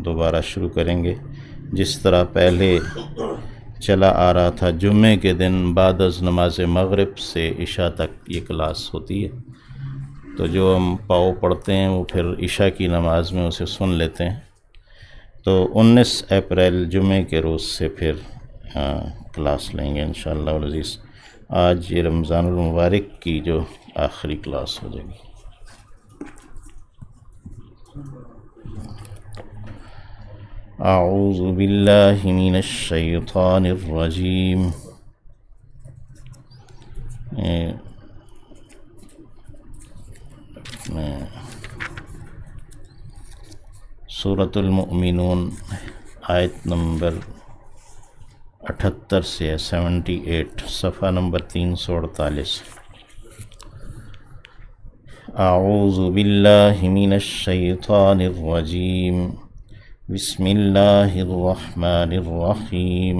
دوبارہ شروع کریں گے. جس طرح پہلے چلا آ رہا تھا جمعے کے دن بعد از نماز مغرب سے عشاء تک یہ کلاس ہوتی ہے، تو جو ہم پاؤ پڑھتے ہیں وہ پھر عشاء کی نماز میں اسے سن لیتے ہیں. تو 19 اپریل جمعے کے روز سے پھر کلاس لیں گے انشاءاللہ العزیز. آج یہ رمضان المبارک کی جو آخری کلاس ہو جائے گی. اعوذ باللہ من الشیطان الرجیم. سورۃ المؤمنون آیت نمبر 78 سے 78، صفحہ نمبر 348. اعوذ باللہ من الشیطان الرجیم، بسم اللہ الرحمن الرحیم.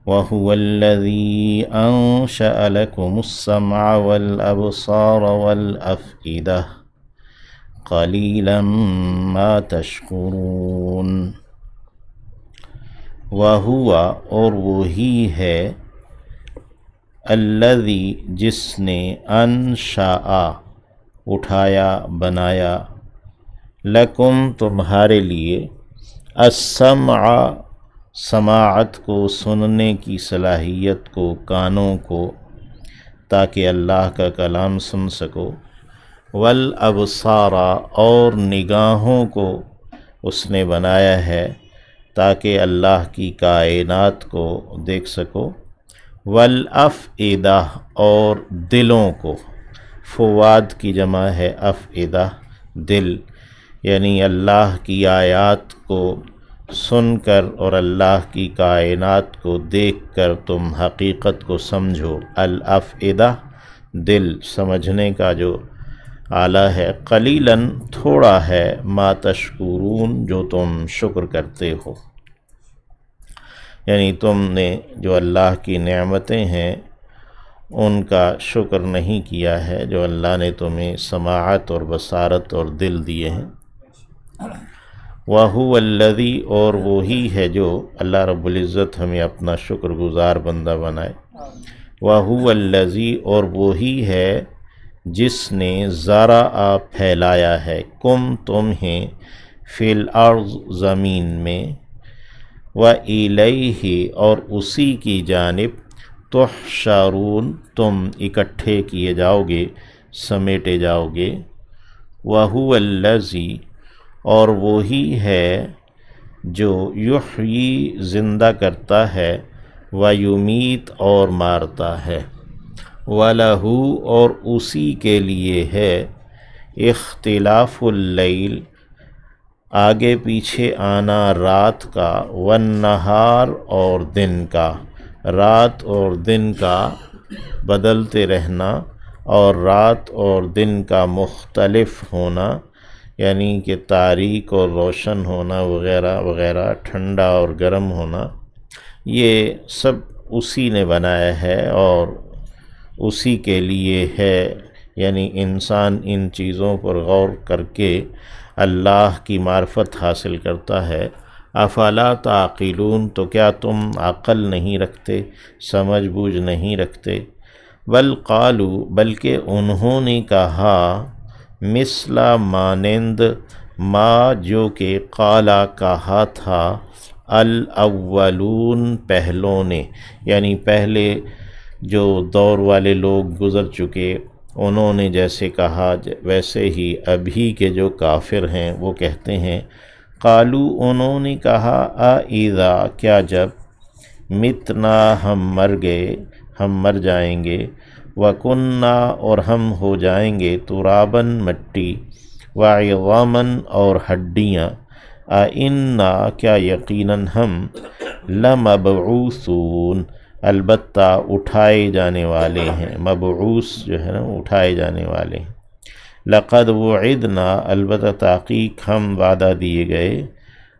وَهُوَ الَّذِي أَنشَأَ لَكُمُ السَّمْعَ وَالْأَبْصَارَ وَالْأَفْئِدَةَ قَلِيلًا مَا تَشْكُرُونَ. وَهُوَ اور وہی ہے، الذی جس نے، انشأ اٹھایا بنایا، لکم تمہارے لیے، السمع سماعت کو، سننے کی صلاحیت کو، کانوں کو، تاکہ اللہ کا کلام سن سکو، والابصار اور نگاہوں کو اس نے بنایا ہے تاکہ اللہ کی کائنات کو دیکھ سکو، والافئدہ اور دلوں کو. فواد کی جمع ہے افئدہ، دل، یعنی اللہ کی آیات کو سن کر اور اللہ کی کائنات کو دیکھ کر تم حقیقت کو سمجھو. الافئدہ دل، سمجھنے کا جو آلہ ہے. قلیلاً تھوڑا ہے، ما تشکرون جو تم شکر کرتے ہو، یعنی تم نے جو اللہ کی نعمتیں ہیں ان کا شکر نہیں کیا ہے، جو اللہ نے تمہیں سماعت اور بصارت اور دل دیے ہیں. وَهُوَ الَّذِي اور وہی ہے جو، اللہ رب العزت ہمیں اپنا شکر گزار بندہ بنائے. وَهُوَ الَّذِي اور وہی ہے جس نے، زرع پھیلایا ہے، کم تمہیں، فی الارض زمین میں، وَإِلَيْهِ اور اسی کی جانب، تحشرون تم اکٹھے کیے جاؤ گے، سمیٹے جاؤ گے. وَهُوَ الَّذِي اور وہی ہے جو، یحیی زندہ کرتا ہے، ویمیت اور مارتا ہے. وَلَهُ اور اسی کے لیے ہے، اختلاف اللیل آگے پیچھے آنا رات کا، والنہار اور دن کا، رات اور دن کا بدلتے رہنا، اور رات اور دن کا مختلف ہونا، یعنی کہ تاریک اور روشن ہونا وغیرہ وغیرہ، ٹھنڈا اور گرم ہونا. یہ سب اسی نے بنایا ہے اور اسی کے لیے ہے. یعنی انسان ان چیزوں پر غور کر کے اللہ کی معرفت حاصل کرتا ہے. افلا تعقلون تو کیا تم عقل نہیں رکھتے، سمجھ بوجھ نہیں رکھتے. بل قالوا بلکہ انہوں نے کہا، مثل مانند، ما جو کہ، قالا کہا تھا، الاولون پہلوں نے، یعنی پہلے جو دور والے لوگ گزر چکے انہوں نے جیسے کہا ویسے ہی ابھی کے جو کافر ہیں وہ کہتے ہیں. قالو انہوں نے کہا، اذا کیا جب، متنا ہم مر گئے، ہم مر جائیں گے، وَكُنَّا اور ہم ہو جائیں گے، تراباً مٹی، وعظاماً اور ہڈیاں، اِنَّا کیا یقیناً ہم، لمبعوثون البتہ اٹھائے جانے والے ہیں. مبعوث جو ہے نا اٹھائے جانے والے ہیں. لقد وعدنا البتہ تحقیق ہم وعدہ دیے گئے،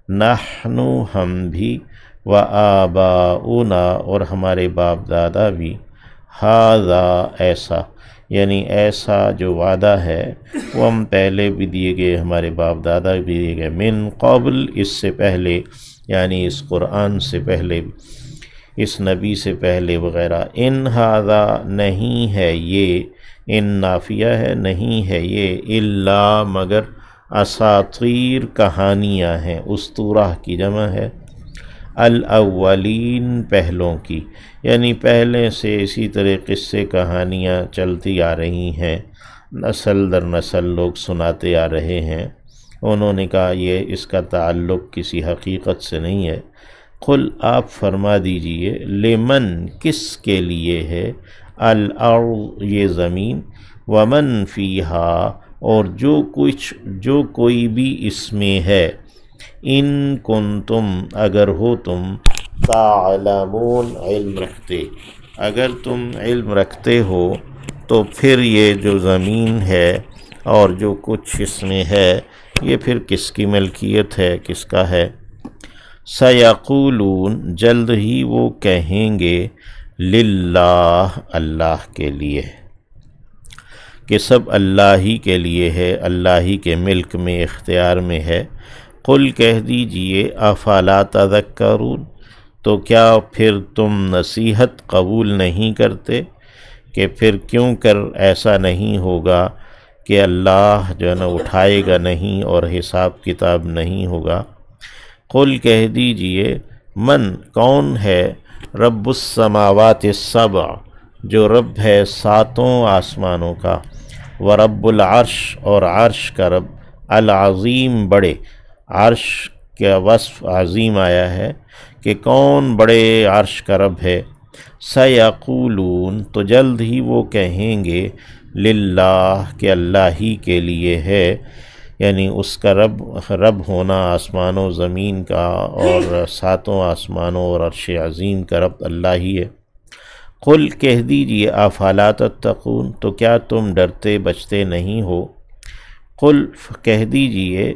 نحن ہم بھی، وآباؤنا اور ہمارے باپ دادا بھی، ھذا ایسا یعنی ایسا جو وعدہ ہے وہ ہم پہلے بھی دیے گئے، ہمارے باپ دادا بھی دیے گئے، من قبل اس سے پہلے، یعنی اس قرآن سے پہلے، اس نبی سے پہلے وغیرہ۔ ان ھذا نہیں ہے یہ، ان نافیہ ہے نہیں ہے یہ، الا مگر اساطیر کہانیاں ہیں، اسطورہ کی جمع ہے، الاولین پہلوں کی، یعنی پہلے سے اسی طرح قصے کہانیاں چلتی آ رہی ہیں، نسل در نسل لوگ سناتے آ رہے ہیں۔ انہوں نے کہا یہ اس کا تعلق کسی حقیقت سے نہیں ہے۔ قل آپ فرما دیجئے، لمن کس کے لیے ہے، الارض یہ زمین، ومن فیہا اور جو کوئی بھی اس میں ہے، ان کنتم اگر ہو تم، تعلمون علم رکھتے، اگر تم علم رکھتے ہو تو پھر یہ جو زمین ہے اور جو کچھ اس میں ہے یہ پھر کس کی ملکیت ہے، کس کا ہے؟ سیقولون جلد ہی وہ کہیں گے، للہ اللہ کے لیے، کہ سب اللہ ہی کے لیے ہے، اللہ ہی کے ملک میں اختیار میں ہے۔ قل کہہ دیجئے، افلا تذکرون تو کیا پھر تم نصیحت قبول نہیں کرتے، کہ پھر کیوں کر ایسا نہیں ہوگا کہ اللہ جو ہے نا اٹھائے گا نہیں اور حساب کتاب نہیں ہوگا۔ قل کہہ دیجئے، من کون ہے، رب السماوات السبع جو رب ہے ساتوں آسمانوں کا، ورب العرش اور عرش کا رب، العظیم بڑے، عرش کا وصف عظیم آیا ہے کہ کون بڑے عرش کا رب ہے۔ سیقولون تو جلد ہی وہ کہیں گے، للہ کہ اللہ ہی کے لیے ہے، یعنی اس کا رب ہونا آسمان و زمین کا اور ساتوں آسمانوں اور عرش عظیم کا رب اللہ ہی ہے۔ قل کہہ دیجئے، افلا تتقون تو کیا تم ڈرتے بچتے نہیں ہو۔ قل کہہ دیجئے،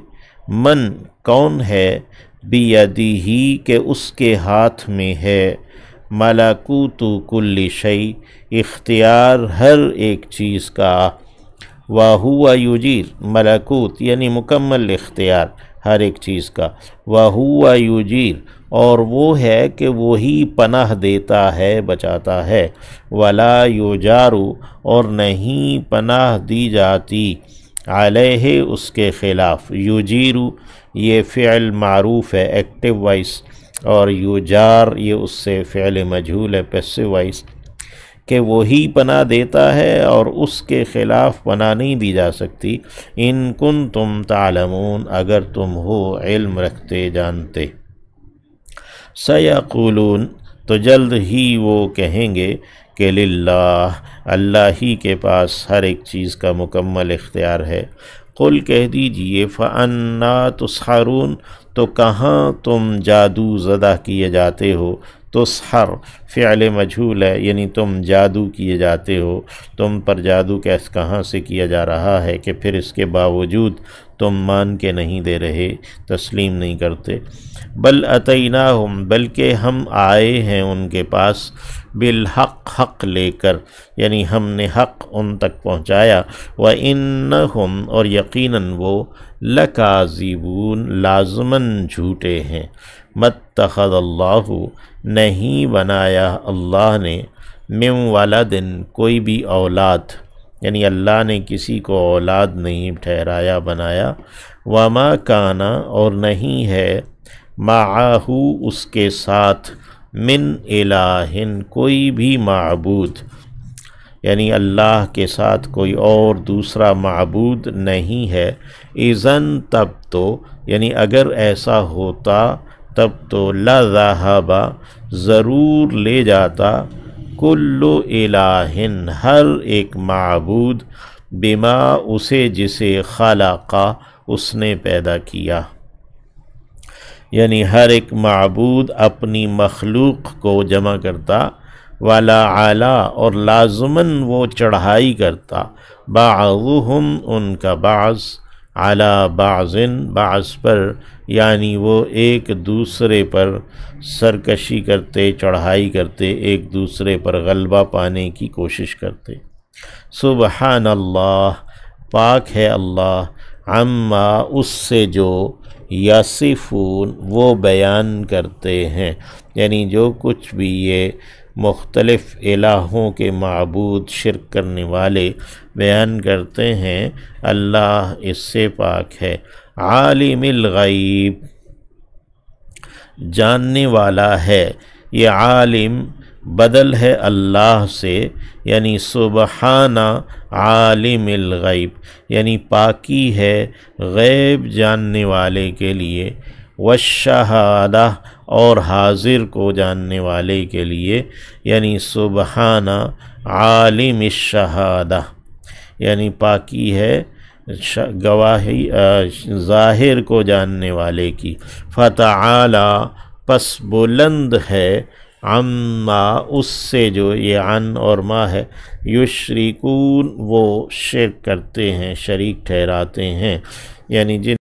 من کون ہے، بیدیہ کہ اس کے ہاتھ میں ہے، ملکوت کل شیء اختیار ہر ایک چیز کا، وَهُوَ یجیر ملکوت یعنی مکمل اختیار ہر ایک چیز کا، وَهُوَ یجیر اور وہ ہے کہ وہی پناہ دیتا ہے بچاتا ہے، وَلَا یُجَارُ اور نہیں پناہ دی جاتی، علیہ اس کے خلاف، یجیر یہ فعل معروف ہے ایکٹیو وائس، اور یجار یہ اس سے فعل مجہول ہے پیسو وائس، کہ وہی پناہ دیتا ہے اور اس کے خلاف پناہ نہیں دی جا سکتی۔ ان کنتم تعلمون اگر تم ہو علم رکھتے جانتے۔ سیقولون تو جلد ہی وہ کہیں گے کہ للہ اللہ ہی کے پاس ہر ایک چیز کا مکمل اختیار ہے۔ قل کہہ دیجئے، فَأَنَّا تُسْحَرُونَ تو کہاں تم جادو زدہ کیے جاتے ہو، تسحر فعل مجہول ہے یعنی تم جادو کیے جاتے ہو، تم پر جادو کہاں سے کیا جا رہا ہے کہ پھر اس کے باوجود تم مان کے نہیں دے رہے، تسلیم نہیں کرتے۔ بل اتیناہم بلکہ ہم آئے ہیں ان کے پاس، بالحق حق لے کر، یعنی ہم نے حق ان تک پہنچایا، وَإِنَّهُمْ اور یقیناً وہ، لَكَاذِبُونَ لازماً جھوٹے ہیں۔ مَتَّخَذَ اللّٰهُ نہیں بنایا اللہ نے، من ولدن کوئی بھی اولاد، یعنی اللہ نے کسی کو اولاد نہیں ٹھہرایا بنایا، وما کانا اور نہیں ہے، معہ اس کے ساتھ، من الہ کوئی بھی معبود، یعنی اللہ کے ساتھ کوئی اور دوسرا معبود نہیں ہے۔ اذن تب تو یعنی اگر ایسا ہوتا تب تو لذہب ضرور لے جاتا، کل الہ ہر ایک معبود، بما اسے جسے خلقا اس نے پیدا کیا، یعنی ہر ایک معبود اپنی مخلوق کو جمع کرتا، ولا علا اور لازماً وہ چڑھائی کرتا، بعضهم ان کا بعض، علی بعض بعض پر، یعنی وہ ایک دوسرے پر سرکشی کرتے، چڑھائی کرتے، ایک دوسرے پر غلبہ پانے کی کوشش کرتے۔ سبحان اللہ پاک ہے اللہ، عما اس سے جو یصفون وہ بیان کرتے ہیں، یعنی جو کچھ بھی یہ مختلف الہوں کے معبود شرک کرنے والے بیان کرتے ہیں، اللہ اس سے پاک ہے۔ عالم الغیب جاننے والا ہے، یہ عالم بدل ہے اللہ سے، یعنی سبحانہ عالم الغیب، یعنی پاکی ہے غیب جاننے والے کے لیے، والشہادہ اور حاضر کو جاننے والے کے لیے، یعنی سبحانہ عالم الشہادہ، یعنی پاکی ہے گواہی ظاہر کو جاننے والے کی۔ فتعالی پس بلند ہے، عما اس سے جو یہ عن اور ما ہے، یشرکون وہ شرک کرتے ہیں، شریک ٹھہراتے ہیں، یعنی جن